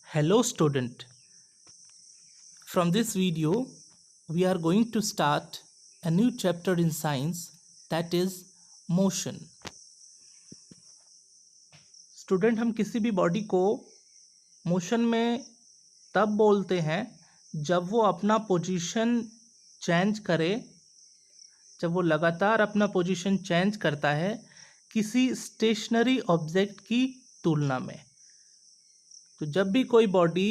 Hello student, from this video we are going to start a new chapter in science, that is motion. Student, हम किसी भी body को motion में तब बोलते हैं जब वो अपना पोजीशन चेंज करे, जब वो लगातार अपना पोजीशन चेंज करता है किसी स्टेशनरी ऑब्जेक्ट की तुलना में। तो जब भी कोई बॉडी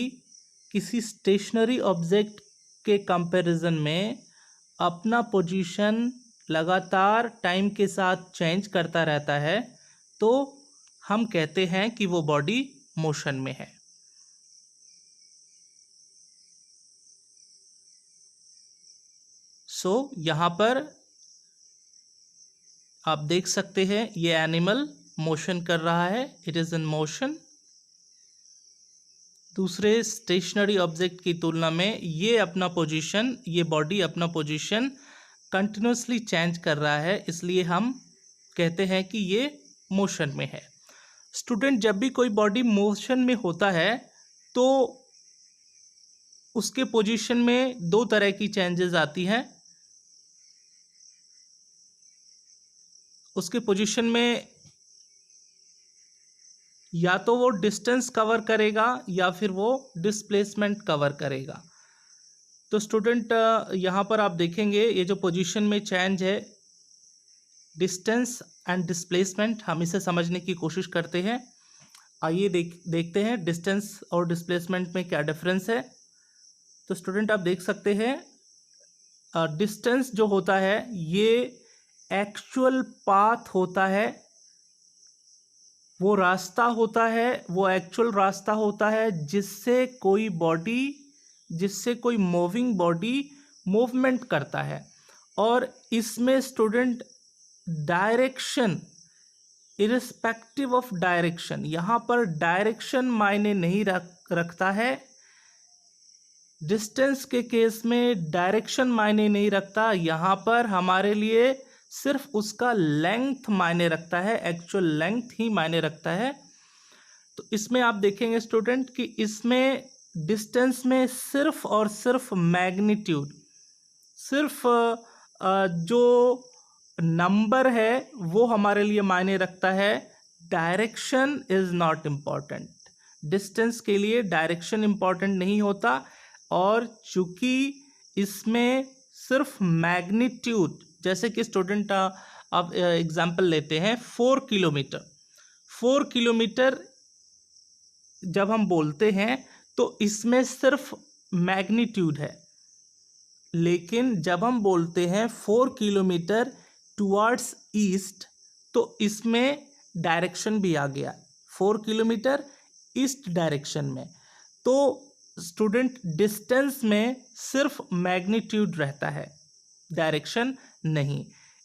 किसी स्टेशनरी ऑब्जेक्ट के कंपैरिजन में अपना पोजीशन लगातार टाइम के साथ चेंज करता रहता है तो हम कहते हैं कि वो बॉडी मोशन में है। यहाँ पर आप देख सकते हैं ये एनिमल मोशन कर रहा है, इट इज़ इन मोशन। दूसरे स्टेशनरी ऑब्जेक्ट की तुलना में ये बॉडी अपना पोजीशन कंटिन्यूसली चेंज कर रहा है, इसलिए हम कहते हैं कि ये मोशन में है। स्टूडेंट, जब भी कोई बॉडी मोशन में होता है तो उसके पोजीशन में दो तरह की चेंजेस आती हैं। उसके पोजीशन में या तो वो डिस्टेंस कवर करेगा या फिर वो डिस्प्लेसमेंट कवर करेगा। तो स्टूडेंट, यहाँ पर आप देखेंगे ये जो पोजीशन में चेंज है, डिस्टेंस एंड डिस्प्लेसमेंट, हम इसे समझने की कोशिश करते हैं। आइए देखते हैं डिस्टेंस और डिस्प्लेसमेंट में क्या डिफरेंस है। तो स्टूडेंट, आप देख सकते हैं डिस्टेंस जो होता है ये एक्चुअल पाथ होता है, वो रास्ता होता है, वो एक्चुअल रास्ता होता है जिससे कोई मूविंग बॉडी मूवमेंट करता है। और इसमें student direction, irrespective of direction, यहाँ पर डायरेक्शन मायने नहीं रखता है। डिस्टेंस के केस में डायरेक्शन मायने नहीं रखता, यहाँ पर हमारे लिए सिर्फ उसका लेंथ मायने रखता है, एक्चुअल लेंथ ही मायने रखता है। तो इसमें आप देखेंगे स्टूडेंट कि इसमें डिस्टेंस में सिर्फ और सिर्फ मैग्नीट्यूड, सिर्फ जो नंबर है वो हमारे लिए मायने रखता है। Direction is not important, distance के लिए डायरेक्शन इम्पॉर्टेंट नहीं होता। और चूंकि इसमें सिर्फ मैग्नीट्यूड, जैसे कि स्टूडेंट आप एग्जांपल लेते हैं 4 किलोमीटर जब हम बोलते हैं तो इसमें सिर्फ मैग्नीट्यूड है, लेकिन जब हम बोलते हैं 4 किलोमीटर टुवर्ड्स ईस्ट तो इसमें डायरेक्शन भी आ गया, 4 किलोमीटर ईस्ट डायरेक्शन में। तो स्टूडेंट, डिस्टेंस में सिर्फ मैग्नीट्यूड रहता है, डायरेक्शन नहीं,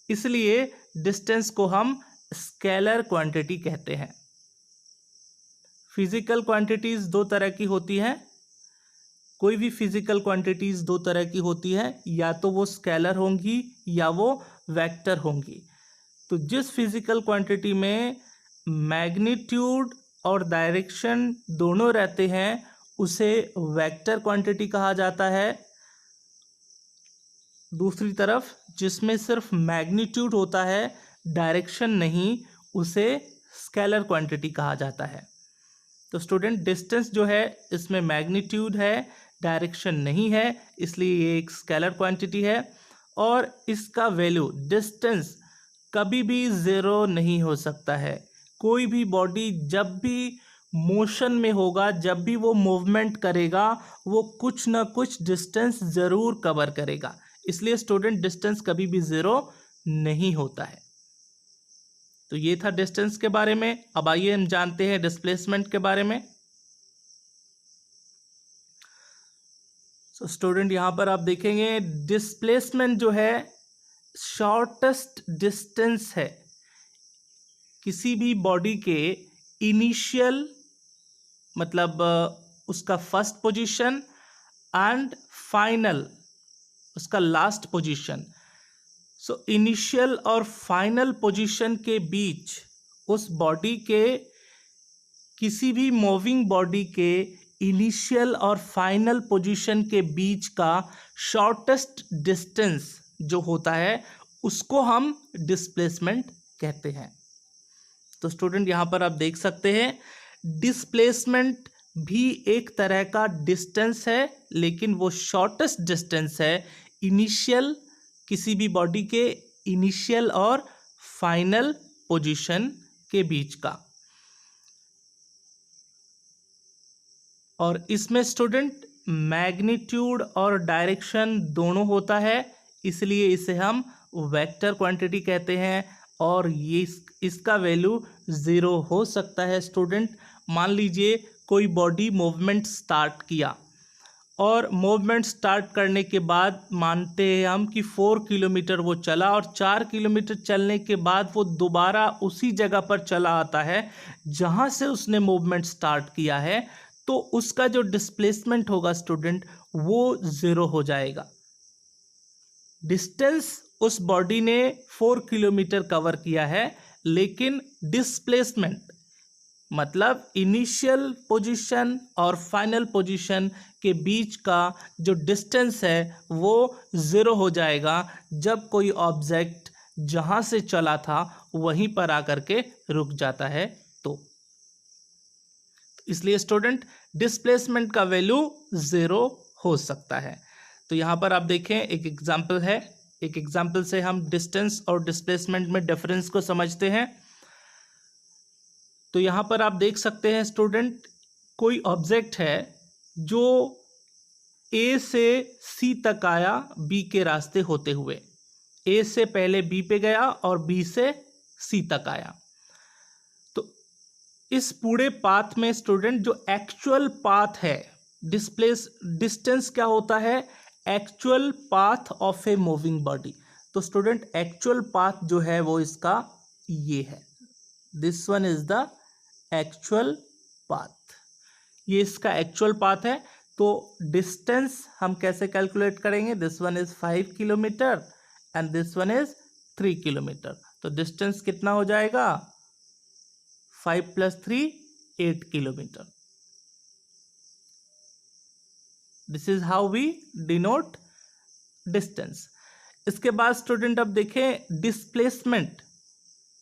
इसलिए डिस्टेंस को हम स्केलर क्वांटिटी कहते हैं। फिजिकल क्वांटिटीज दो तरह की होती हैं, कोई भी फिजिकल क्वांटिटीज दो तरह की होती है, या तो वो स्केलर होंगी या वो वेक्टर होंगी। तो जिस फिजिकल क्वांटिटी में मैग्नीट्यूड और डायरेक्शन दोनों रहते हैं उसे वेक्टर क्वांटिटी कहा जाता है। दूसरी तरफ जिसमें सिर्फ मैग्नीट्यूड होता है, डायरेक्शन नहीं, उसे स्केलर क्वांटिटी कहा जाता है। तो स्टूडेंट, डिस्टेंस जो है इसमें मैग्नीट्यूड है, डायरेक्शन नहीं है, इसलिए ये एक स्केलर क्वांटिटी है। और इसका वैल्यू, डिस्टेंस कभी भी ज़ीरो नहीं हो सकता है। कोई भी बॉडी जब भी मोशन में होगा, जब भी वो मूवमेंट करेगा, वो कुछ ना कुछ डिस्टेंस ज़रूर कवर करेगा, इसलिए स्टूडेंट डिस्टेंस कभी भी ज़ीरो नहीं होता है। तो ये था डिस्टेंस के बारे में। अब आइए हम जानते हैं डिस्प्लेसमेंट के बारे में। स्टूडेंट, यहाँ पर आप देखेंगे डिस्प्लेसमेंट जो है शॉर्टेस्ट डिस्टेंस है किसी भी बॉडी के इनिशियल, मतलब उसका फर्स्ट पोजीशन, एंड फाइनल, उसका लास्ट पोजीशन। सो इनिशियल और फाइनल पोजीशन के बीच उस बॉडी के, किसी भी मूविंग बॉडी के इनिशियल और फाइनल पोजीशन के बीच का शॉर्टेस्ट डिस्टेंस जो होता है उसको हम डिस्प्लेसमेंट कहते हैं। तो स्टूडेंट यहाँ पर आप देख सकते हैं डिस्प्लेसमेंट भी एक तरह का डिस्टेंस है, लेकिन वो शॉर्टेस्ट डिस्टेंस है इनिशियल, किसी भी बॉडी के इनिशियल और फाइनल पोजीशन के बीच का। और इसमें स्टूडेंट मैग्नीट्यूड और डायरेक्शन दोनों होता है, इसलिए इसे हम वेक्टर क्वांटिटी कहते हैं। और ये इसका वैल्यू ज़ीरो हो सकता है स्टूडेंट। मान लीजिए कोई बॉडी मूवमेंट स्टार्ट किया और मूवमेंट स्टार्ट करने के बाद मानते हैं हम कि 4 किलोमीटर वो चला और 4 किलोमीटर चलने के बाद वो दोबारा उसी जगह पर चला आता है जहाँ से उसने मूवमेंट स्टार्ट किया है, तो उसका जो डिस्प्लेसमेंट होगा स्टूडेंट वो ज़ीरो हो जाएगा। डिस्टेंस उस बॉडी ने 4 किलोमीटर कवर किया है, लेकिन डिस्प्लेसमेंट मतलब इनिशियल पोजीशन और फाइनल पोजीशन के बीच का जो डिस्टेंस है वो ज़ीरो हो जाएगा जब कोई ऑब्जेक्ट जहाँ से चला था वहीं पर आकर के रुक जाता है। तो इसलिए स्टूडेंट डिस्प्लेसमेंट का वैल्यू ज़ीरो हो सकता है। तो यहाँ पर आप देखें एक एग्जाम्पल है, एक एग्जाम्पल से हम डिस्टेंस और डिस्प्लेसमेंट में डिफरेंस को समझते हैं। तो यहाँ पर आप देख सकते हैं स्टूडेंट कोई ऑब्जेक्ट है जो ए से सी तक आया बी के रास्ते होते हुए, ए से पहले बी पे गया और बी से सी तक आया। तो इस पूरे पाथ में स्टूडेंट जो एक्चुअल पाथ है, डिस्टेंस क्या होता है, actual path of a moving body. तो स्टूडेंट एक्चुअल पाथ जो है वो इसका ये है, this one is the actual path, ये इसका एक्चुअल पाथ है। तो डिस्टेंस हम कैसे कैलकुलेट करेंगे, this one is 5 kilometre and this one is 3 kilometre. तो डिस्टेंस कितना हो जाएगा, 5 + 3 8 kilometre. This is how we denote distance. इसके बाद स्टूडेंट अब देखें डिस्प्लेसमेंट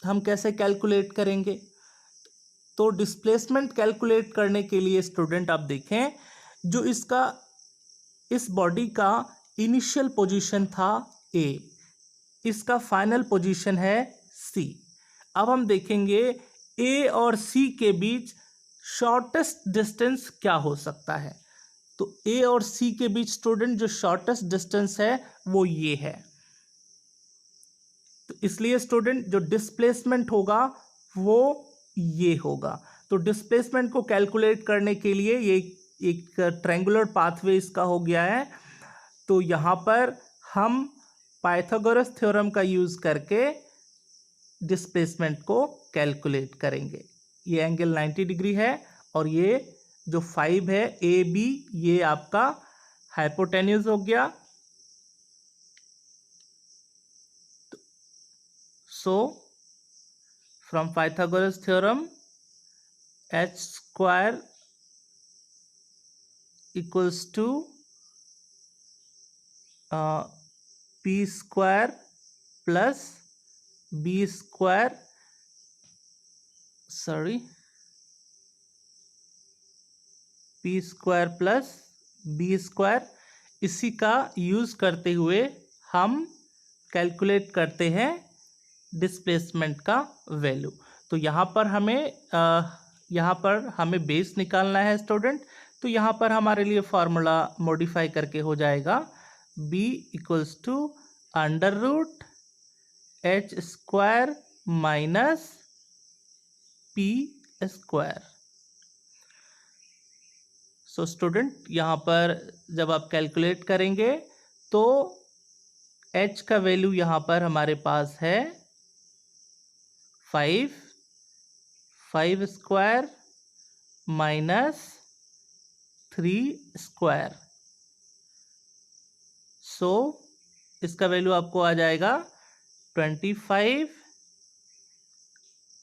हम कैसे कैलकुलेट करेंगे। तो डिस्प्लेसमेंट कैलकुलेट करने के लिए स्टूडेंट आप देखें जो इसका इस बॉडी का इनिशियल पोजीशन था ए, इसका फाइनल पोजीशन है सी। अब हम देखेंगे ए और सी के बीच शॉर्टेस्ट डिस्टेंस क्या हो सकता है। तो ए और सी के बीच स्टूडेंट जो शॉर्टेस्ट डिस्टेंस है वो ये है। तो इसलिए स्टूडेंट जो डिस्प्लेसमेंट होगा वो ये होगा। तो डिस्प्लेसमेंट को कैलकुलेट करने के लिए ये एक ट्रायंगुलर पाथवे इसका हो गया है। तो यहाँ पर हम पाइथागोरस थ्योरम का यूज़ करके डिस्प्लेसमेंट को कैलकुलेट करेंगे। ये एंगल 90 डिग्री है और ये जो 5 है ए बी, ये आपका हाइपोटेन्यूज हो गया। So from Pythagoras theorem h² equals to p² plus b², sorry, p² plus b², इसी का यूज़ करते हुए हम कैलकुलेट करते हैं डिस्प्लेसमेंट का वैल्यू। तो यहाँ पर हमें बेस निकालना है स्टूडेंट। तो यहाँ पर हमारे लिए फार्मूला मॉडिफाई करके हो जाएगा b equals to √h² minus p²। So student यहाँ पर जब आप कैलकुलेट करेंगे तो h का वैल्यू यहाँ पर हमारे पास है 5² माइनस 3²। सो इसका वैल्यू आपको आ जाएगा 25,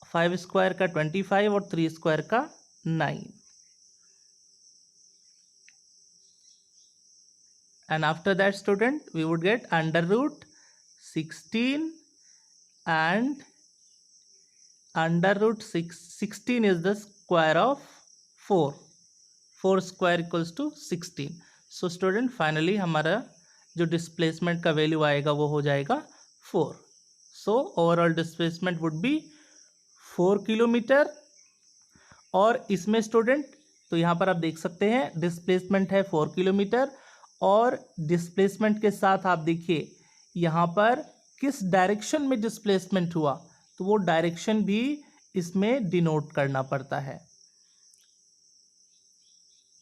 5² का 25 और 3² का 9। and after that student we would get under root 16 and under root 16 is the square of 4. 4 square equals to 16. So student finally हमारा जो डिस्प्लेसमेंट का वैल्यू आएगा वो हो जाएगा 4. So overall displacement would be 4 kilometre. और इसमें स्टूडेंट तो यहाँ पर आप देख सकते हैं डिस्प्लेसमेंट है 4 किलोमीटर और डिस्प्लेसमेंट के साथ आप देखिए यहाँ पर किस डायरेक्शन में डिस्प्लेसमेंट हुआ तो वो डायरेक्शन भी इसमें डिनोट करना पड़ता है.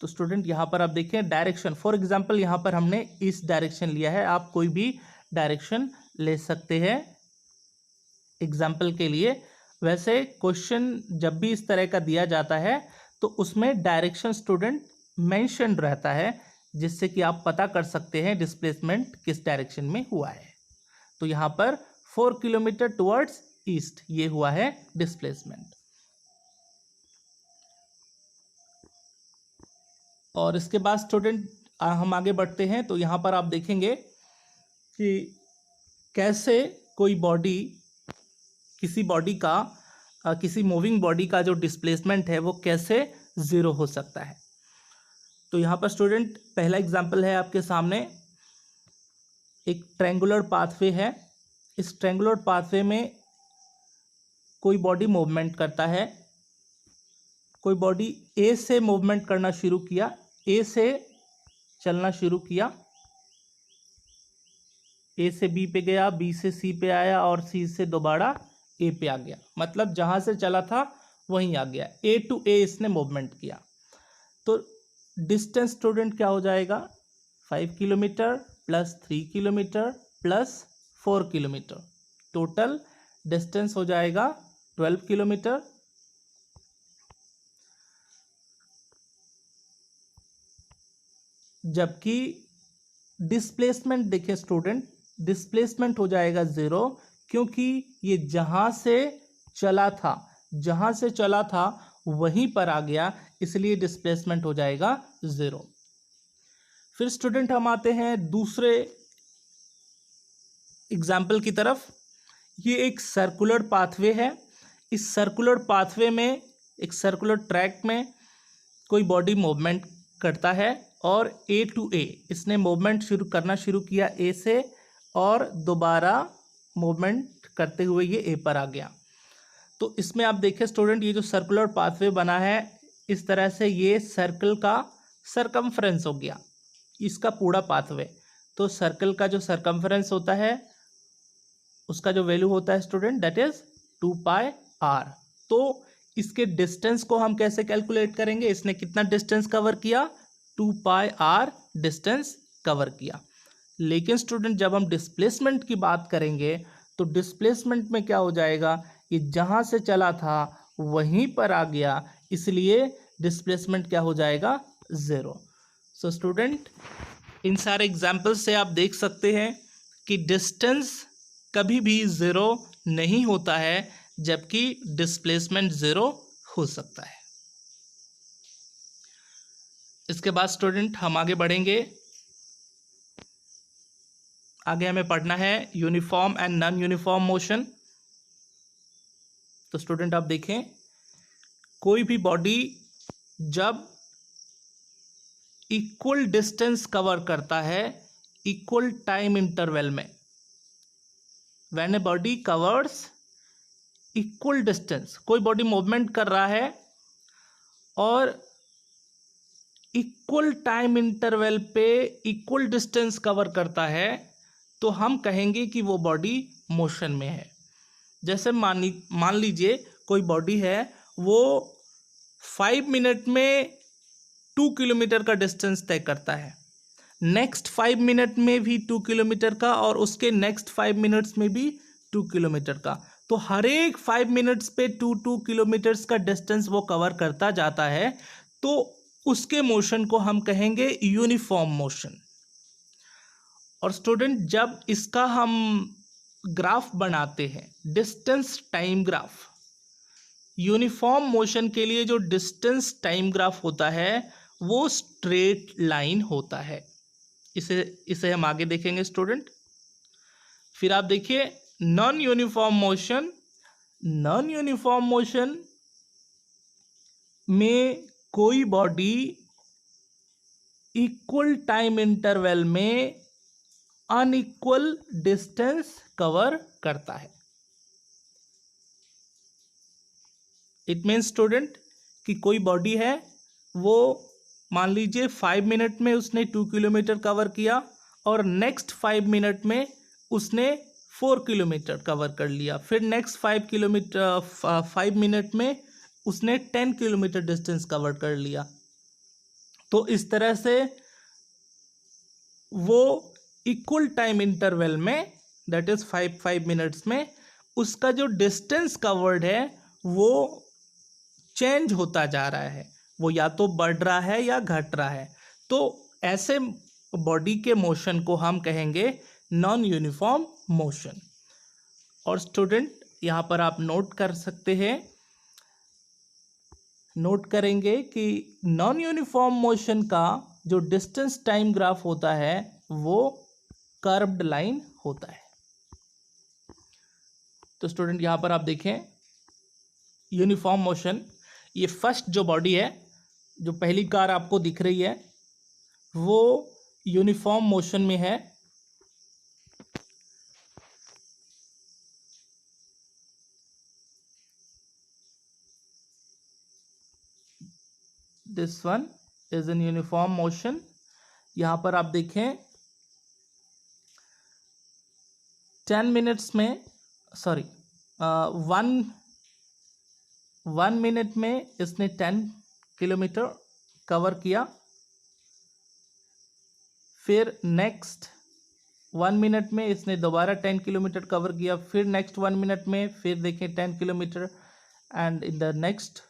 तो स्टूडेंट यहाँ पर आप देखें डायरेक्शन, फॉर एग्जांपल यहाँ पर हमने इस डायरेक्शन लिया है, आप कोई भी डायरेक्शन ले सकते हैं एग्जाम्पल के लिए. वैसे क्वेश्चन जब भी इस तरह का दिया जाता है तो उसमें डायरेक्शन स्टूडेंट मेंशन रहता है जिससे कि आप पता कर सकते हैं डिस्प्लेसमेंट किस डायरेक्शन में हुआ है. तो यहाँ पर 4 किलोमीटर टुवर्ड्स ईस्ट ये हुआ है डिस्प्लेसमेंट. और इसके बाद स्टूडेंट हम आगे बढ़ते हैं तो यहाँ पर आप देखेंगे कि कैसे कोई बॉडी किसी बॉडी का किसी मूविंग बॉडी का जो डिस्प्लेसमेंट है वो कैसे ज़ीरो हो सकता है. तो यहाँ पर स्टूडेंट पहला एग्जांपल है आपके सामने. एक ट्रायंगुलर पाथवे है. इस ट्रायंगुलर पाथवे में कोई बॉडी मूवमेंट करता है. कोई बॉडी ए से मूवमेंट करना शुरू किया, ए से चलना शुरू किया, ए से बी पे गया, बी से सी पे आया और सी से दोबारा ए पे आ गया. मतलब जहाँ से चला था वहीं आ गया. ए टू ए इसने मूवमेंट किया. तो डिस्टेंस स्टूडेंट क्या हो जाएगा 5 kilometre plus 3 kilometre plus 4 kilometre. Total distance हो जाएगा 12 किलोमीटर. जबकि डिस्प्लेसमेंट देखें स्टूडेंट, डिस्प्लेसमेंट हो जाएगा 0 क्योंकि ये जहाँ से चला था वहीं पर आ गया, इसलिए डिस्प्लेसमेंट हो जाएगा 0. फिर स्टूडेंट हम आते हैं दूसरे एग्जाम्पल की तरफ. ये एक सर्कुलर पाथवे है. इस सर्कुलर पाथवे में एक सर्कुलर ट्रैक में कोई बॉडी मूवमेंट करता है और ए टू ए इसने मूवमेंट करना शुरू किया ए से और दोबारा मूवमेंट करते हुए ये ए पर आ गया. तो इसमें आप देखें स्टूडेंट ये जो सर्कुलर पाथवे बना है इस तरह से ये सर्कल का सरकमफ्रेंस हो गया इसका पूरा पाथवे. तो सर्कल का जो सरकमफ्रेंस होता है उसका जो वैल्यू होता है student that is 2 pi R. तो इसके डिस्टेंस को हम कैसे कैलकुलेट करेंगे, इसने कितना डिस्टेंस कवर किया 2 पाई आर डिस्टेंस कवर किया. लेकिन स्टूडेंट जब हम डिस्प्लेसमेंट की बात करेंगे तो डिस्प्लेसमेंट में क्या हो जाएगा, ये जहाँ से चला था वहीं पर आ गया, इसलिए डिस्प्लेसमेंट क्या हो जाएगा 0. सो स्टूडेंट इन सारे एग्जाम्पल्स से आप देख सकते हैं कि डिस्टेंस कभी भी 0 नहीं होता है जबकि डिस्प्लेसमेंट 0 हो सकता है. इसके बाद स्टूडेंट हम आगे बढ़ेंगे. आगे हमें पढ़ना है uniform and non uniform motion. तो स्टूडेंट आप देखें कोई भी बॉडी जब इक्वल डिस्टेंस कवर करता है इक्वल टाइम इंटरवल में, when a body covers equal distance, कोई बॉडी मूवमेंट कर रहा है और इक्वल टाइम इंटरवल पे इक्वल डिस्टेंस कवर करता है तो हम कहेंगे कि वो बॉडी मोशन में है. जैसे मान लीजिए कोई बॉडी है वो 5 मिनट में 2 किलोमीटर का डिस्टेंस तय करता है, नेक्स्ट 5 मिनट में भी 2 किलोमीटर का और उसके नेक्स्ट 5 मिनट्स में भी 2 किलोमीटर का. तो हर एक 5 मिनट्स पे 2 किलोमीटर्स का डिस्टेंस वो कवर करता जाता है, तो उसके मोशन को हम कहेंगे यूनिफॉर्म मोशन. और स्टूडेंट जब इसका हम ग्राफ बनाते हैं distance time graph, uniform motion के लिए जो डिस्टेंस टाइम ग्राफ होता है वो स्ट्रेट लाइन होता है. इसे हम आगे देखेंगे स्टूडेंट। फिर आप देखिए non uniform motion. Non uniform motion में कोई बॉडी इक्वल टाइम इंटरवल में अनइक्वल डिस्टेंस कवर करता है। इट मीन्स स्टूडेंट कि कोई बॉडी है, वो मान लीजिए 5 मिनट में उसने 2 किलोमीटर कवर किया और नेक्स्ट 5 मिनट में उसने 4 किलोमीटर कवर कर लिया, फिर नेक्स्ट 5 मिनट में उसने 10 किलोमीटर डिस्टेंस कवर कर लिया। तो इस तरह से वो इक्वल टाइम इंटरवल में, दैट इज 5 मिनट्स में, उसका जो डिस्टेंस कवर्ड है वो चेंज होता जा रहा है, वो या तो बढ़ रहा है या घट रहा है। तो ऐसे बॉडी के मोशन को हम कहेंगे नॉन यूनिफॉर्म मोशन। और स्टूडेंट यहाँ पर आप नोट कर सकते हैं, नोट करेंगे कि नॉन यूनिफॉर्म मोशन का जो डिस्टेंस टाइम ग्राफ होता है वो कर्व्ड लाइन होता है। तो स्टूडेंट यहाँ पर आप देखें यूनिफॉर्म मोशन, ये फर्स्ट जो बॉडी है, जो पहली कार आपको दिख रही है, वो यूनिफॉर्म मोशन में है। This one is in uniform motion. यहाँ पर आप देखें 10 मिनट्स में, सॉरी 1 मिनट में इसने 10 किलोमीटर कवर किया, फिर नेक्स्ट 1 मिनट में इसने दोबारा 10 किलोमीटर कवर किया, फिर नेक्स्ट 1 मिनट में फिर देखें 10 kilometre, and in the next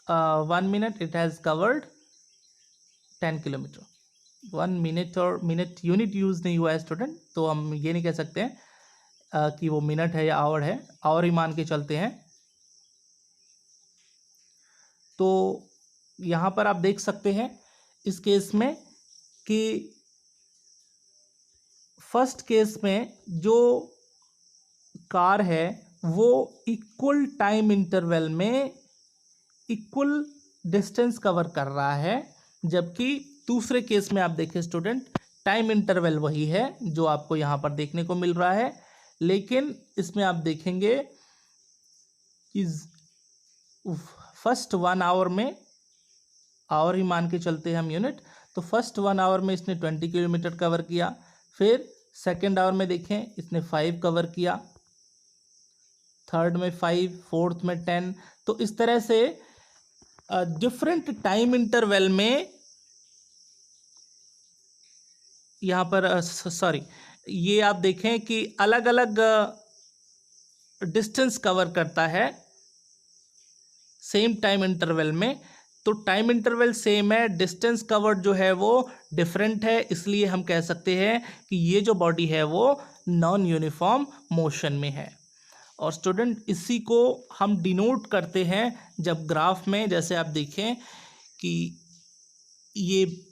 1 minute it has covered 10 kilometre. 1 minute और मिनट यूनिट यूज़ नहीं हुआ है स्टूडेंट, तो हम ये नहीं कह सकते हैं कि वो मिनट है या आवर है, आवर ही मान के चलते हैं। तो यहाँ पर आप देख सकते हैं इस केस में कि फर्स्ट केस में जो कार है वो इक्वल टाइम इंटरवल में इक्वल डिस्टेंस कवर कर रहा है, जबकि दूसरे केस में आप देखें स्टूडेंट टाइम इंटरवल वही है जो आपको यहाँ पर देखने को मिल रहा है, लेकिन इसमें आप देखेंगे कि फर्स्ट 1 आवर में, आवर ही मान के चलते हैं हम यूनिट, तो फर्स्ट 1 आवर में इसने 20 किलोमीटर कवर किया, फिर सेकेंड आवर में देखें इसने 5 कवर किया, थर्ड में 5, फोर्थ में 10। तो इस तरह से डिफरेंट टाइम इंटरवल में यहाँ पर सॉरी ये आप देखें कि अलग अलग डिस्टेंस कवर करता है सेम टाइम इंटरवल में। तो टाइम इंटरवल सेम है, डिस्टेंस कवर्ड जो है वो डिफरेंट है, इसलिए हम कह सकते हैं कि ये जो बॉडी है वो नॉन यूनिफॉर्म मोशन में है। और स्टूडेंट इसी को हम डिनोट करते हैं जब ग्राफ में, जैसे आप देखें कि ये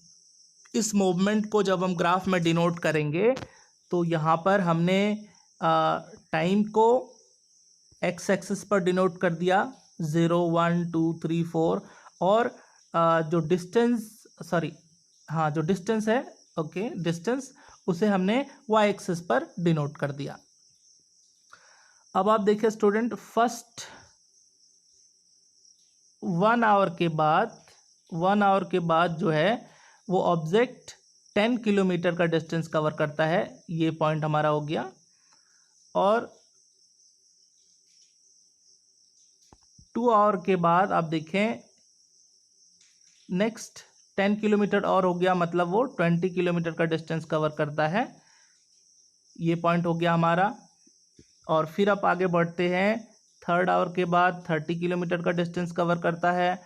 इस मूवमेंट को जब हम ग्राफ में डिनोट करेंगे तो यहाँ पर हमने टाइम को एक्स एक्सिस पर डिनोट कर दिया 0, 1, 2, 3, 4, और जो डिस्टेंस है, ओके डिस्टेंस, उसे हमने वाई एक्सिस पर डिनोट कर दिया। अब आप देखिए स्टूडेंट फर्स्ट 1 आवर के बाद जो है वो ऑब्जेक्ट 10 किलोमीटर का डिस्टेंस कवर करता है, ये पॉइंट हमारा हो गया। और 2 आवर के बाद आप देखें नेक्स्ट 10 किलोमीटर और हो गया, मतलब वो 20 किलोमीटर का डिस्टेंस कवर करता है, ये पॉइंट हो गया हमारा। और फिर आप आगे बढ़ते हैं, थर्ड आवर के बाद 30 किलोमीटर का डिस्टेंस कवर करता है,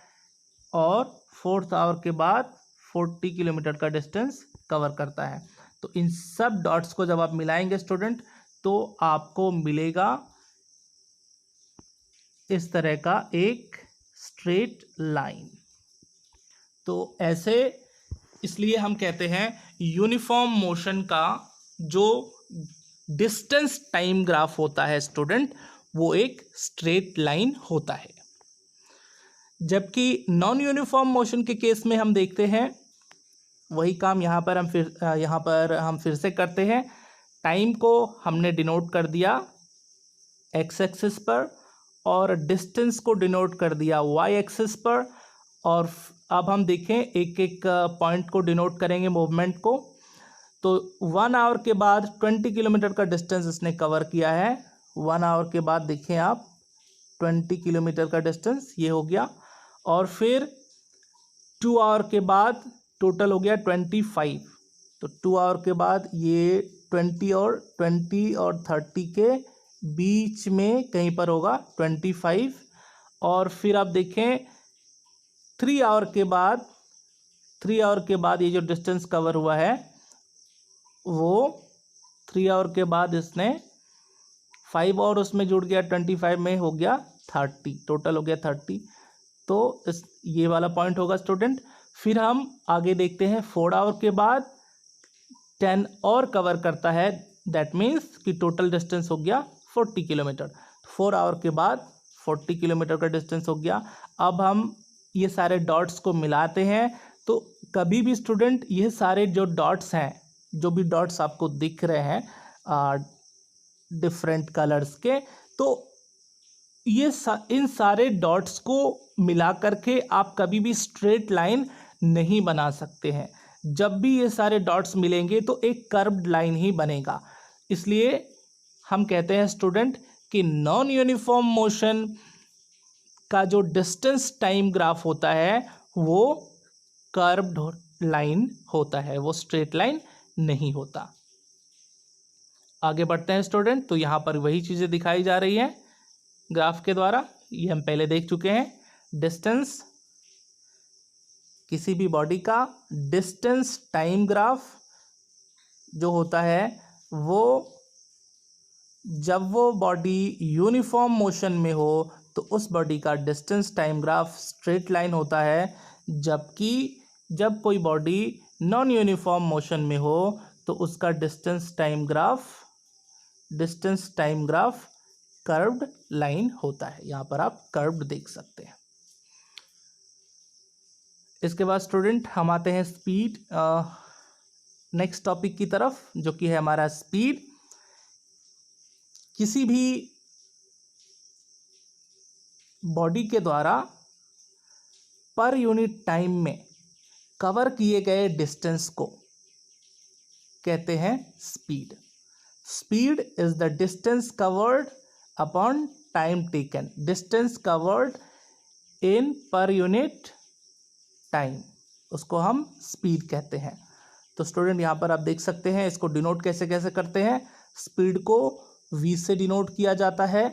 और फोर्थ आवर के बाद 40 किलोमीटर का डिस्टेंस कवर करता है। तो इन सब डॉट्स को जब आप मिलाएंगे स्टूडेंट तो आपको मिलेगा इस तरह का एक स्ट्रेट लाइन। तो ऐसे इसलिए हम कहते हैं यूनिफॉर्म मोशन का जो डिस्टेंस टाइम ग्राफ होता है स्टूडेंट, वो एक स्ट्रेट लाइन होता है। जबकि नॉन यूनिफॉर्म मोशन के केस में हम देखते हैं वही काम यहाँ पर हम फिर से करते हैं। टाइम को हमने डिनोट कर दिया एक्स एक्सिस पर और डिस्टेंस को डिनोट कर दिया वाई एक्सिस पर। और अब हम देखें एक एक पॉइंट को डिनोट करेंगे मूवमेंट को। तो 1 आवर के बाद 20 किलोमीटर का डिस्टेंस इसने कवर किया है। 1 आवर के बाद देखें आप 20 किलोमीटर का डिस्टेंस ये हो गया। और फिर 2 आवर के बाद टोटल हो गया 25। तो 2 आवर के बाद ये 20 और 30 के बीच में कहीं पर होगा 25। और फिर आप देखें 3 आवर के बाद ये जो डिस्टेंस कवर हुआ है वो 3 आवर के बाद इसने 5 और उसमें जुड़ गया 25 में हो गया 30, टोटल हो गया 30। तो ये वाला पॉइंट होगा स्टूडेंट। फिर हम आगे देखते हैं 4 आवर के बाद 10 और कवर करता है, दैट मीन्स कि टोटल डिस्टेंस हो गया 40 किलोमीटर। 4 आवर के बाद 40 किलोमीटर का डिस्टेंस हो गया। अब हम ये सारे डॉट्स को मिलाते हैं। तो कभी भी स्टूडेंट ये सारे जो डॉट्स हैं, जो भी डॉट्स आपको दिख रहे हैं डिफरेंट कलर्स के, तो ये इन सारे डॉट्स को मिला करके आप कभी भी स्ट्रेट लाइन नहीं बना सकते हैं। जब भी ये सारे डॉट्स मिलेंगे तो एक कर्व्ड लाइन ही बनेगा। इसलिए हम कहते हैं स्टूडेंट कि नॉन यूनिफॉर्म मोशन का जो डिस्टेंस टाइम ग्राफ होता है वो कर्व्ड लाइन होता है, वो स्ट्रेट लाइन नहीं होता। आगे बढ़ते हैं स्टूडेंट। तो यहाँ पर वही चीज़ें दिखाई जा रही हैं ग्राफ के द्वारा, ये हम पहले देख चुके हैं। डिस्टेंस, किसी भी बॉडी का डिस्टेंस टाइम ग्राफ जो होता है वो जब वो बॉडी यूनिफॉर्म मोशन में हो तो उस बॉडी का distance time graph straight line होता है। जबकि जब कोई बॉडी नॉन यूनिफॉर्म मोशन में हो तो उसका distance time graph curved line होता है। यहाँ पर आप कर्व्ड देख सकते हैं। इसके बाद स्टूडेंट हम आते हैं स्पीड, नेक्स्ट टॉपिक की तरफ, जो कि है हमारा स्पीड। किसी भी बॉडी के द्वारा पर यूनिट टाइम में कवर किए गए डिस्टेंस को कहते हैं speed. Speed is the distance covered upon time taken, distance covered in per unit time, उसको हम स्पीड कहते हैं। तो स्टूडेंट यहाँ पर आप देख सकते हैं इसको डिनोट कैसे कैसे करते हैं। स्पीड को v से डिनोट किया जाता है।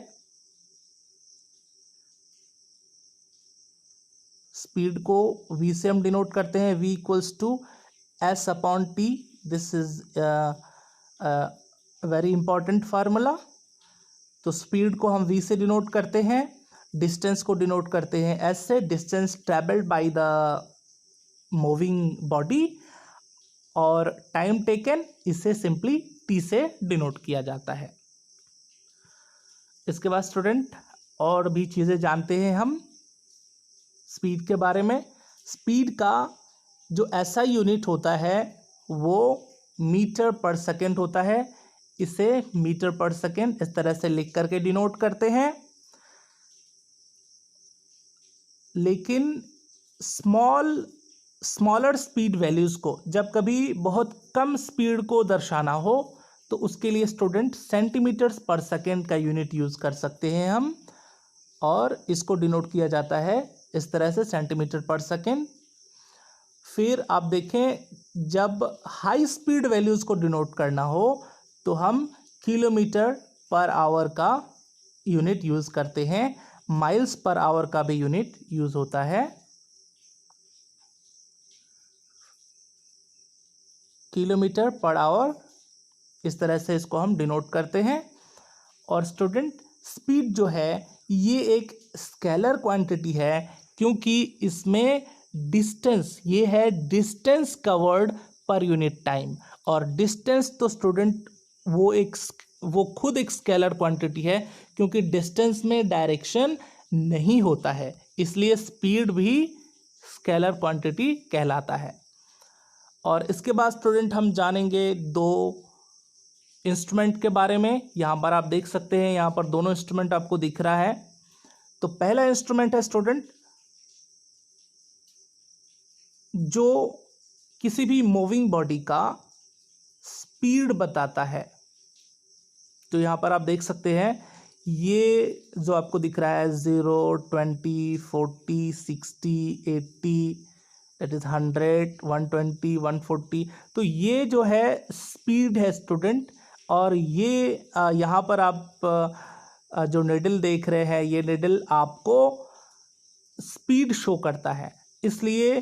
स्पीड को v से हम डिनोट करते हैं, v equals to s upon t। This is very important formula. तो स्पीड को हम v से डिनोट करते हैं, डिस्टेंस को डिनोट करते हैं s से, distance travelled by the moving body, और टाइम टेकन इसे सिंपली t से डिनोट किया जाता है। इसके बाद स्टूडेंट और भी चीज़ें जानते हैं हम स्पीड के बारे में। स्पीड का जो SI यूनिट होता है वो मीटर पर सेकेंड होता है। इसे मीटर पर सेकेंड इस तरह से लिख करके डिनोट करते हैं। लेकिन स्मॉलर स्पीड वैल्यूज़ को, जब कभी बहुत कम स्पीड को दर्शाना हो तो उसके लिए स्टूडेंट सेंटीमीटर्स पर सेकेंड का यूनिट यूज़ कर सकते हैं हम, और इसको डिनोट किया जाता है इस तरह से, सेंटीमीटर पर सेकेंड। फिर आप देखें जब हाई स्पीड वैल्यूज़ को डिनोट करना हो तो हम किलोमीटर पर आवर का यूनिट यूज़ करते हैं। माइल्स पर आवर का भी यूनिट यूज़ होता है। किलोमीटर पर आवर, इस तरह से इसको हम डिनोट करते हैं। और स्टूडेंट स्पीड जो है ये एक स्केलर क्वांटिटी है, क्योंकि इसमें डिस्टेंस, ये है distance covered per unit time. और डिस्टेंस तो स्टूडेंट वो खुद एक स्केलर क्वांटिटी है, क्योंकि डिस्टेंस में डायरेक्शन नहीं होता है, इसलिए स्पीड भी स्केलर क्वांटिटी कहलाता है। और इसके बाद स्टूडेंट हम जानेंगे दो इंस्ट्रूमेंट के बारे में। यहाँ पर आप देख सकते हैं, यहाँ पर दोनों इंस्ट्रूमेंट आपको दिख रहा है। तो पहला इंस्ट्रूमेंट है स्टूडेंट जो किसी भी मूविंग बॉडी का स्पीड बताता है। तो यहाँ पर आप देख सकते हैं, ये जो आपको दिख रहा है 0, 20, 40, 60, 80, दैट इज 100, 120, 140। तो ये जो है स्पीड है स्टूडेंट। और ये यहाँ पर आप जो निडल देख रहे हैं, ये निडल आपको स्पीड शो करता है। इसलिए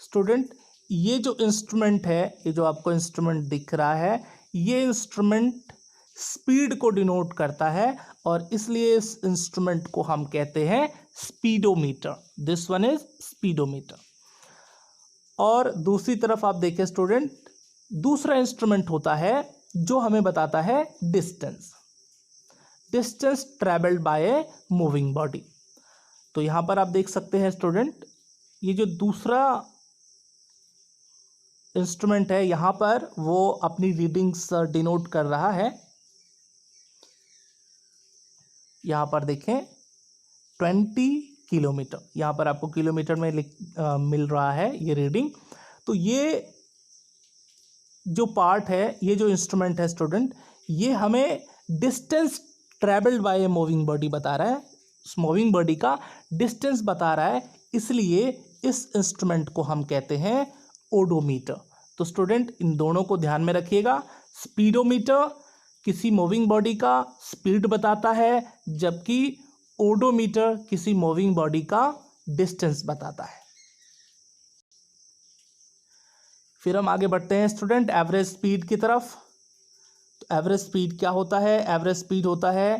स्टूडेंट ये जो इंस्ट्रूमेंट है, ये जो आपको इंस्ट्रूमेंट दिख रहा है, ये इंस्ट्रूमेंट स्पीड को डिनोट करता है, और इसलिए इस इंस्ट्रूमेंट को हम कहते हैं speedometer. This one is speedometer. और दूसरी तरफ आप देखें स्टूडेंट, दूसरा इंस्ट्रूमेंट होता है जो हमें बताता है distance travelled by a moving body. तो यहां पर आप देख सकते हैं स्टूडेंट, ये जो दूसरा इंस्ट्रूमेंट है, यहां पर वो अपनी रीडिंग्स डिनोट कर रहा है। यहां पर देखें 20 किलोमीटर, यहां पर आपको किलोमीटर में मिल रहा है ये रीडिंग। तो ये जो पार्ट है, ये जो इंस्ट्रूमेंट है स्टूडेंट, ये हमें distance travelled by a moving body बता रहा है, मूविंग बॉडी का डिस्टेंस बता रहा है, इसलिए इस इंस्ट्रूमेंट को हम कहते हैं ओडोमीटर। तो स्टूडेंट इन दोनों को ध्यान में रखिएगा। स्पीडोमीटर किसी मूविंग बॉडी का स्पीड बताता है, जबकि ओडोमीटर किसी मूविंग बॉडी का डिस्टेंस बताता है। फिर हम आगे बढ़ते हैं स्टूडेंट एवरेज स्पीड की तरफ। तो एवरेज स्पीड क्या होता है? एवरेज स्पीड होता है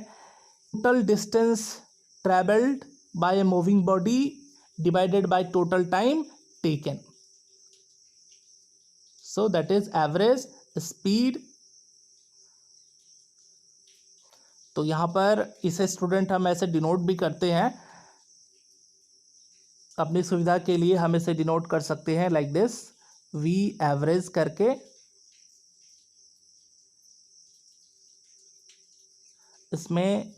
total distance travelled by a moving body divided by total time taken. So that is average speed. तो यहां पर इसे स्टूडेंट हम ऐसे डिनोट भी करते हैं, अपनी सुविधा के लिए हम इसे डिनोट कर सकते हैं लाइक दिस, वी एवरेज करके। इसमें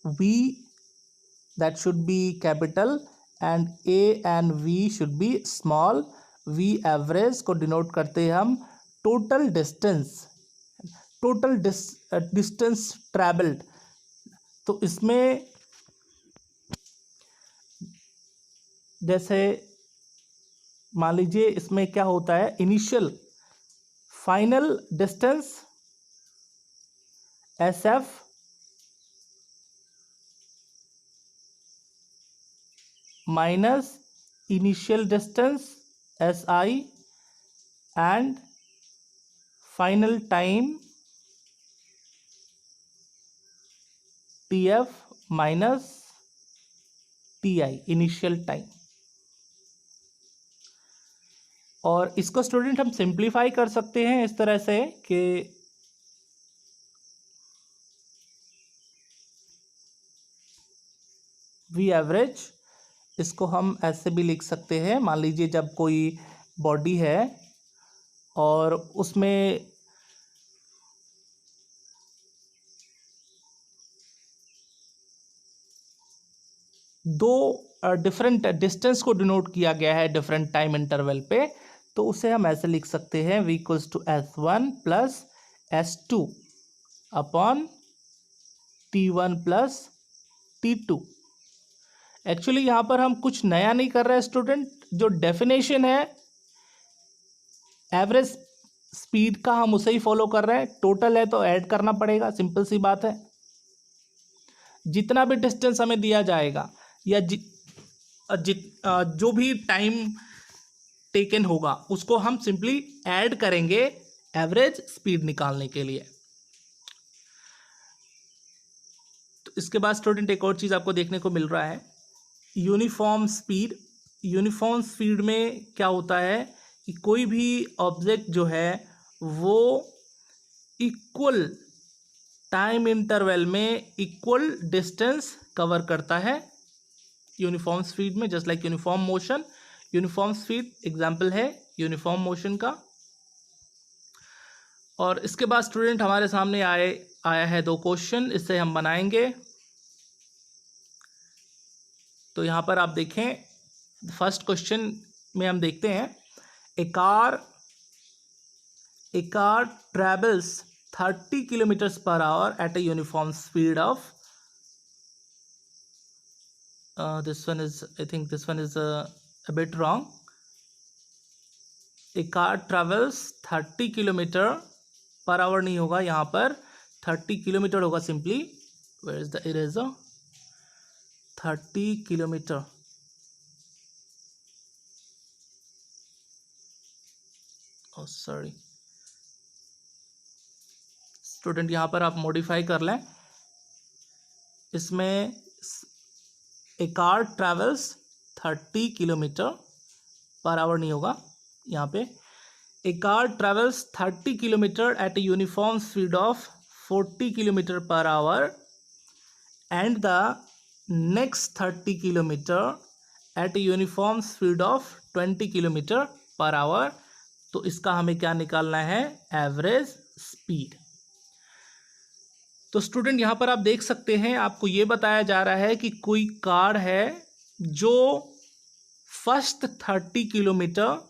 V that should be capital and A and V should be small. V average को डिनोट करते हैं हम टोटल डिस्टेंस ट्रैवल्ड। तो इसमें जैसे मान लीजिए इसमें क्या होता है, initial final distance SF minus initial distance SI and final time TF minus TI initial time. और इसको स्टूडेंट हम सिंप्लीफाई कर सकते हैं इस तरह से कि वी एवरेज, इसको हम ऐसे भी लिख सकते हैं। मान लीजिए जब कोई बॉडी है और उसमें दो डिफरेंट डिस्टेंस को डिनोट किया गया है डिफरेंट टाइम इंटरवल पे, तो उसे हम ऐसे लिख सकते हैं v equals to S1 plus S2 upon T1 plus T2। Actually यहाँ पर हम कुछ नया नहीं कर रहे हैं स्टूडेंट, जो डेफिनेशन है एवरेज स्पीड का हम उसे ही फॉलो कर रहे हैं। टोटल है तो ऐड करना पड़ेगा, सिंपल सी बात है। जितना भी डिस्टेंस हमें दिया जाएगा या जो भी टाइम टेकन होगा उसको हम सिंपली ऐड करेंगे एवरेज स्पीड निकालने के लिए। इसके बाद स्टूडेंट एक और चीज़ आपको देखने को मिल रहा है, यूनिफॉर्म स्पीड। यूनिफॉर्म स्पीड में क्या होता है कि कोई भी ऑब्जेक्ट जो है वो इक्वल टाइम इंटरवल में इक्वल डिस्टेंस कवर करता है यूनिफॉर्म स्पीड में, just like uniform motion. Uniform speed example है यूनिफॉर्म मोशन का। और इसके बाद स्टूडेंट हमारे सामने आया है 2 क्वेश्चन, इससे हम बनाएंगे। तो यहाँ पर आप देखें फर्स्ट क्वेश्चन में हम देखते हैं, a car travels 30 kilometres per hour at a uniform speed of this one is, I think this one is a bit wrong. A car travels 30 kilometre per hour नहीं होगा, यहाँ पर 30 किलोमीटर होगा simply. Where is the eraser? 30 kilometre, oh sorry student, यहाँ पर आप modify कर लें। इसमें a car travels 30 kilometre per hour नहीं होगा यहाँ पे। A car travels 30 kilometre at a uniform speed of 40 kilometre per hour and the next 30 kilometre at a uniform speed of 20 kilometre per hour. तो इसका हमें क्या निकालना है? Average speed. तो स्टूडेंट यहाँ पर आप देख सकते हैं, आपको ये बताया जा रहा है कि कोई कार है जो first 30 kilometre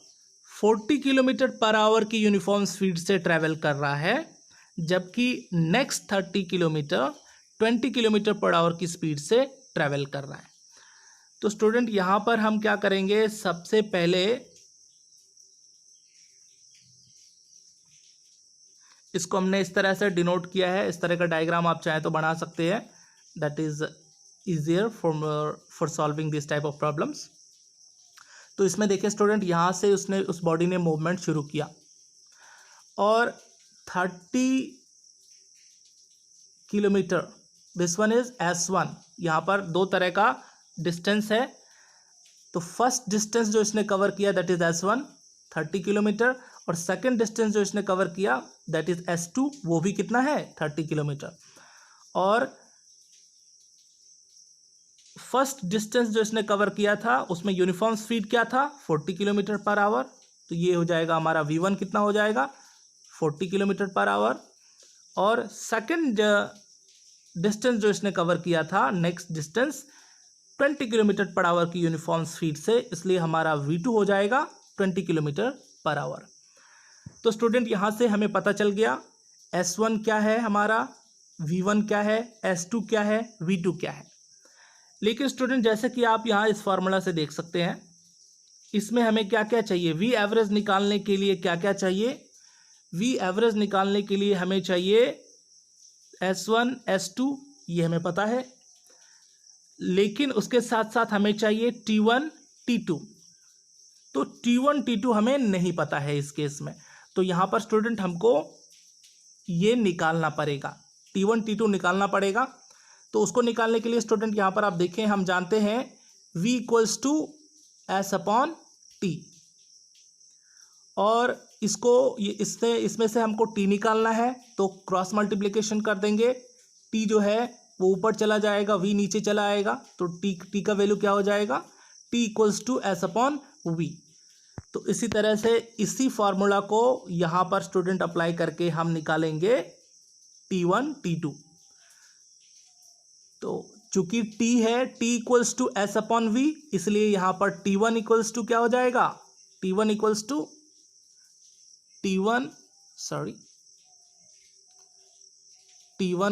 40 kilometre per our की यूनिफॉर्म स्पीड से ट्रैवल कर रहा है, जबकि next 30 kilometre 20 kilometre per our की स्पीड से ट्रैवल कर रहा है। तो स्टूडेंट यहाँ पर हम क्या करेंगे, सबसे पहले इसको हमने इस तरह से डिनोट किया है। इस तरह का डायग्राम आप चाहें तो बना सकते हैं, that is easier for solving this type of problems. तो इसमें देखिए स्टूडेंट, यहाँ से उसने उस बॉडी ने मूवमेंट शुरू किया और 30 kilometre, this one is S1। यहाँ पर 2 तरह का डिस्टेंस है। तो फर्स्ट डिस्टेंस जो इसने कवर किया दैट इज S1 30 किलोमीटर, और सेकेंड डिस्टेंस जो इसने कवर किया दैट इज S2, वो भी कितना है 30 किलोमीटर। और फर्स्ट डिस्टेंस जो इसने कवर किया था उसमें यूनिफॉर्म स्पीड क्या था 40 किलोमीटर पर आवर। तो ये हो जाएगा हमारा V1 कितना हो जाएगा 40 किलोमीटर पर आवर। और सेकेंड डिस्टेंस जो इसने कवर किया था next distance 20 kilometre per our की यूनिफॉर्म स्पीड से, इसलिए हमारा V2 हो जाएगा 20 किलोमीटर पर आवर। तो स्टूडेंट यहाँ से हमें पता चल गया S1 क्या है हमारा, V1 क्या है, S2 क्या है, V2 क्या है। लेकिन स्टूडेंट जैसे कि आप यहाँ इस फॉर्मूला से देख सकते हैं, इसमें हमें क्या क्या चाहिए, V एवरेज निकालने के लिए क्या क्या चाहिए। V एवरेज निकालने के लिए हमें चाहिए S1 S2, ये हमें पता है, लेकिन उसके साथ साथ हमें चाहिए T1 T2। तो T1 T2 हमें नहीं पता है इस केस में, तो यहाँ पर स्टूडेंट हमको ये निकालना पड़ेगा, T1 T2 निकालना पड़ेगा। तो उसको निकालने के लिए स्टूडेंट यहाँ पर आप देखें, हम जानते हैं V equals to S upon T, और इसको इसमें से हमको T निकालना है, तो क्रॉस मल्टीप्लिकेशन कर देंगे। T जो है वो ऊपर चला जाएगा, V नीचे चला आएगा, तो T का वैल्यू क्या हो जाएगा, T equals to S upon V। तो इसी तरह से इसी फॉर्मूला को यहाँ पर स्टूडेंट अप्लाई करके हम निकालेंगे T1 T2। तो चूंकि T है T equals to S upon V, इसलिए यहाँ पर T1 इक्वल्स टू क्या हो जाएगा, T1 इक्वल्स टू T1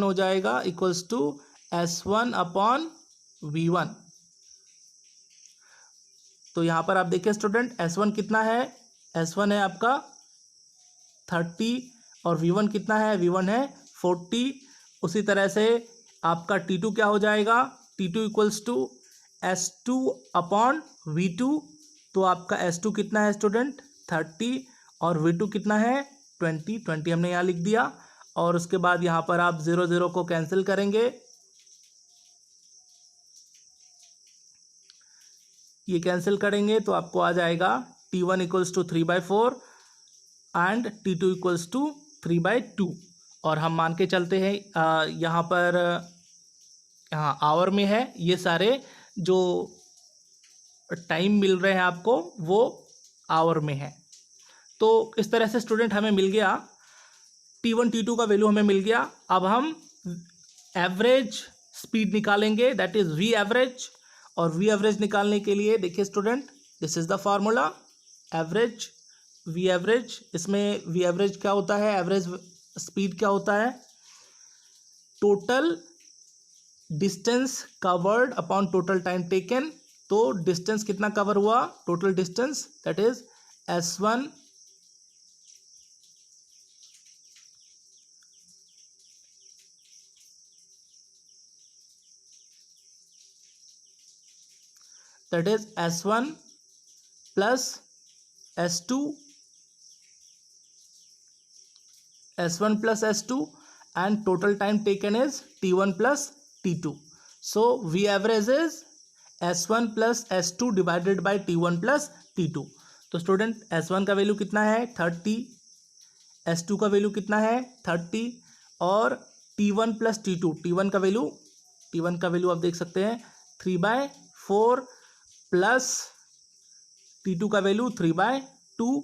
हो जाएगा equals to S1 upon V1। तो यहाँ पर आप देखिए स्टूडेंट S1 कितना है, S1 है आपका 30 और V1 कितना है, V1 है 40। उसी तरह से आपका T2 क्या हो जाएगा, T2 equals to S2 upon V2। तो आपका S2 कितना है स्टूडेंट 30 और V2 कितना है 20 हमने यहाँ लिख दिया। और उसके बाद यहाँ पर आप 0 0 को कैंसिल करेंगे, ये कैंसिल करेंगे तो आपको आ जाएगा T1 equals to 3/4 and T2 equals to 3/2। और हम मान के चलते हैं यहाँ पर यहाँ आवर में है, ये सारे जो टाइम मिल रहे हैं आपको वो आवर में है। तो इस तरह से स्टूडेंट हमें मिल गया T1 T2 का वैल्यू हमें मिल गया। अब हम एवरेज स्पीड निकालेंगे, दैट इज वी एवरेज। और वी एवरेज निकालने के लिए देखिए student, this is the formula average V average. इसमें वी एवरेज क्या होता है, एवरेज स्पीड क्या होता है, total distance covered upon total time taken. तो डिस्टेंस कितना कवर हुआ, total distance, that is S1 that is S1 plus S2 and total time taken is T1 plus T2. So V average is S1 plus S2 divided by T1 plus T2. तो student S1 का value कितना है 30, S2 का value कितना है 30 और T1 plus T1 का value आप देख सकते हैं 3/4 प्लस T2 का वैल्यू 3/2।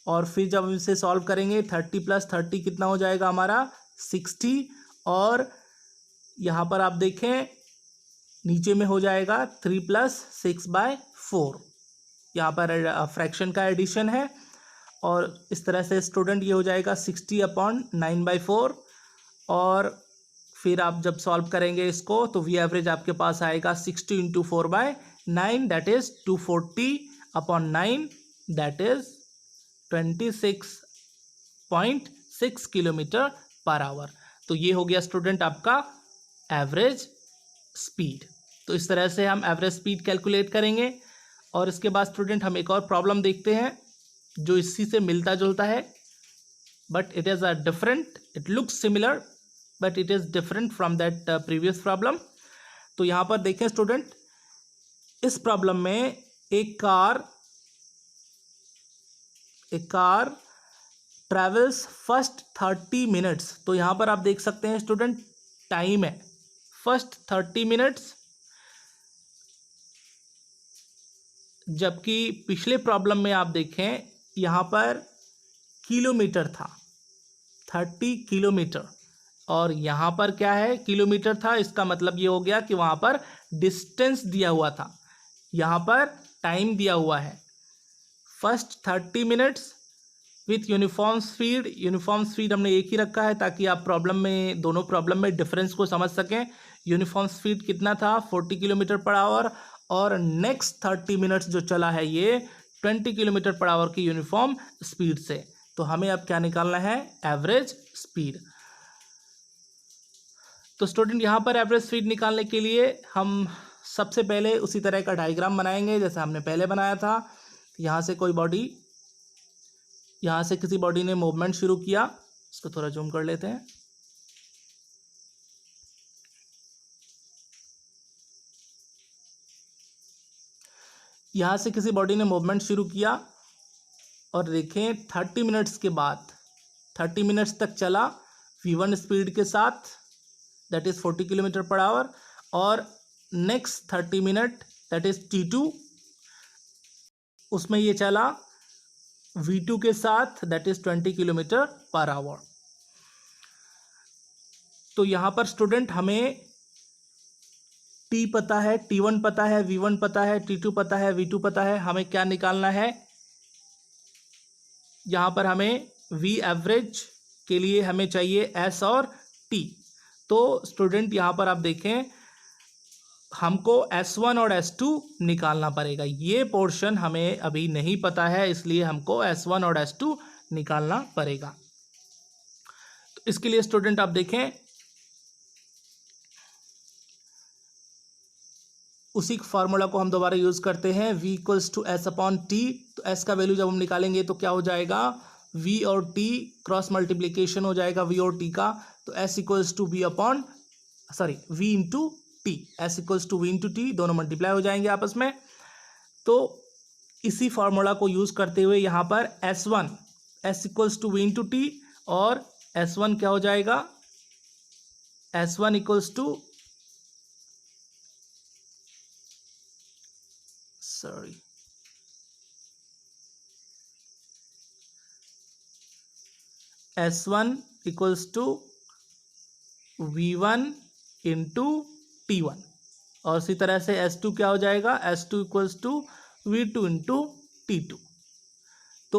और फिर जब इसे सॉल्व करेंगे 30 प्लस 30 कितना हो जाएगा हमारा 60। और यहाँ पर आप देखें नीचे में हो जाएगा 3 प्लस 6/4, यहाँ पर फ्रैक्शन का एडिशन है। और इस तरह से स्टूडेंट ये हो जाएगा 60/9/4। और फिर आप जब सॉल्व करेंगे इसको तो वी एवरेज आपके पास आएगा 60 × 4/9 that is 240/9 that is 26.6 kilometre per hour. तो ये हो गया स्टूडेंट आपका एवरेज स्पीड। तो इस तरह से हम एवरेज स्पीड कैलकुलेट करेंगे। और इसके बाद स्टूडेंट हम एक और प्रॉब्लम देखते हैं जो इसी से मिलता जुलता है, but it is a different, it looks similar but it is different from that previous problem. तो यहाँ पर देखें स्टूडेंट, इस प्रॉब्लम में एक कार ट्रेवल्स फर्स्ट 30 मिनट्स। तो यहाँ पर आप देख सकते हैं स्टूडेंट टाइम है फर्स्ट 30 मिनट्स, जबकि पिछले प्रॉब्लम में आप देखें यहाँ पर किलोमीटर था 30 किलोमीटर और यहाँ पर क्या है किलोमीटर था। इसका मतलब ये हो गया कि वहाँ पर डिस्टेंस दिया हुआ था, यहाँ पर टाइम दिया हुआ है। First 30 minutes with uniform speed हमने एक ही रखा है ताकि आप दोनों प्रॉब्लम में डिफरेंस को समझ सकें। यूनिफॉर्म स्पीड कितना था 40 किलोमीटर पर आवर और नेक्स्ट 30 मिनट्स जो चला है ये 20 किलोमीटर पर आवर की यूनिफॉर्म स्पीड से। तो हमें अब क्या निकालना है, एवरेज स्पीड। तो स्टूडेंट यहाँ पर एवरेज स्पीड निकालने के लिए हम सबसे पहले उसी तरह का डायग्राम बनाएंगे जैसे हमने पहले बनाया था। यहाँ से किसी बॉडी ने मूवमेंट शुरू किया, इसको थोड़ा जूम कर लेते हैं। यहाँ से किसी बॉडी ने मूवमेंट शुरू किया और देखें 30 मिनट्स के बाद 30 मिनट्स तक चला v1 स्पीड के साथ that is 40 kilometre per hour और next 30 minute that is T2 उसमें ये चला v2 के साथ that is 20 kilometre per hour. तो यहाँ पर स्टूडेंट हमें T पता है, T1 पता है, v1 पता है, T2 पता है, v2 पता है। हमें क्या निकालना है, यहाँ पर हमें v एवरेज के लिए हमें चाहिए s और t। तो स्टूडेंट यहाँ पर आप देखें हमको S1 और S2 निकालना पड़ेगा। ये पोर्शन हमें अभी नहीं पता है इसलिए हमको S1 और S2 निकालना पड़ेगा। तो इसके लिए स्टूडेंट आप देखें उसी फार्मूला को हम दोबारा यूज करते हैं v इक्वल्स टू s/t। तो s का वैल्यू जब हम निकालेंगे तो क्या हो जाएगा, v और t क्रॉस मल्टीप्लीकेशन हो जाएगा v और t का। तो s equals to v into T, s equals to v into T, दोनों मल्टीप्लाई हो जाएंगे आपस में। तो इसी फार्मूला को यूज़ करते हुए यहाँ पर S1 S equals to V into T, और S1 क्या हो जाएगा, S1 equals to S1 equals to V1 into T1, और इसी तरह से S2 क्या हो जाएगा, S2 equals to V2 into T2। तो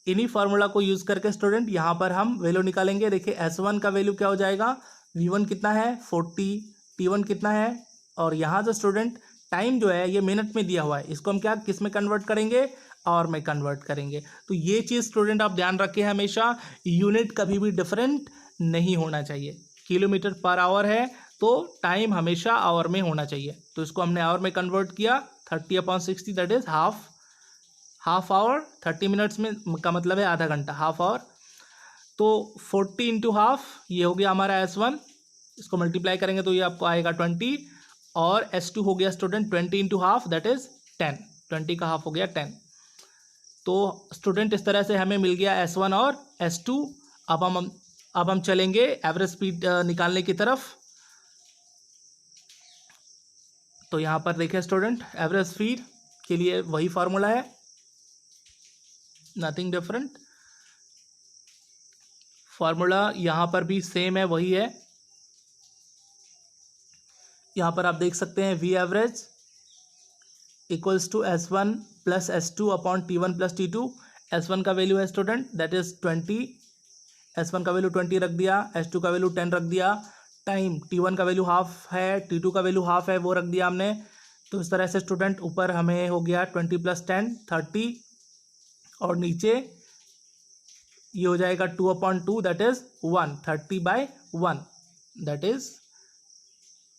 इन्हीं फार्मूला को यूज़ करके स्टूडेंट यहाँ पर हम वैल्यू निकालेंगे। देखिए S1 का वैल्यू क्या हो जाएगा, V1 कितना है 40, T1 कितना है, और यहाँ से स्टूडेंट टाइम जो है ये मिनट में दिया हुआ है, इसको हम क्या किस में कन्वर्ट करेंगे, आवर में कन्वर्ट करेंगे। तो ये चीज़ स्टूडेंट आप ध्यान रखें, हमेशा यूनिट कभी भी डिफरेंट नहीं होना चाहिए। किलोमीटर पर आवर है तो टाइम हमेशा आवर में होना चाहिए, तो इसको हमने आवर में कन्वर्ट किया, 30/60 that is half hour, 30 minutes में का मतलब है आधा घंटा, हाफ आवर। तो 40 इंटू हाफ ये हो गया हमारा S1, इसको मल्टीप्लाई करेंगे तो ये आपको आएगा 20, और S2 हो गया student 20 into half that is 10, 20 का हाफ हो गया 10। तो स्टूडेंट इस तरह से हमें मिल गया S1 और S2। अब हम चलेंगे एवरेज स्पीड निकालने की तरफ। तो यहाँ पर देखिए स्टूडेंट, एवरेज स्पीड के लिए वही फार्मूला है, नथिंग डिफरेंट। फार्मूला यहाँ पर भी सेम है, वही है। यहाँ पर आप देख सकते हैं V average equals to S1 plus S2 upon T1 plus T2। S1 का वैल्यू है स्टूडेंट दैट इज 20, S1 का वैल्यू 20 रख दिया, S2 का वैल्यू 10 रख दिया। टाइम T1 का वैल्यू हाफ है, T2 का वैल्यू हाफ है, वो रख दिया हमने। तो इस तरह से स्टूडेंट ऊपर हमें हो गया 20 प्लस 10 30, और नीचे ये हो जाएगा 2/2 that is 1, 30/1 that is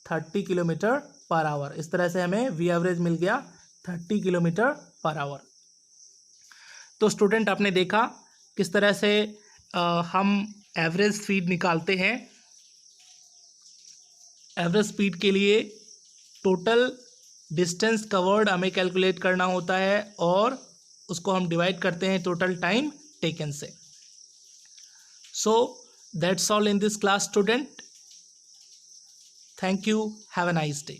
30 kilometre per our. इस तरह से हमें V एवरेज मिल गया 30 किलोमीटर पर आवर। तो स्टूडेंट आपने देखा किस तरह से हम एवरेज स्पीड निकालते हैं। एवरेज स्पीड के लिए टोटल डिस्टेंस कवर्ड हमें कैलकुलेट करना होता है, और उसको हम डिवाइड करते हैं टोटल टाइम टेकन से। So that's all in this class student. Thank you, have a nice day.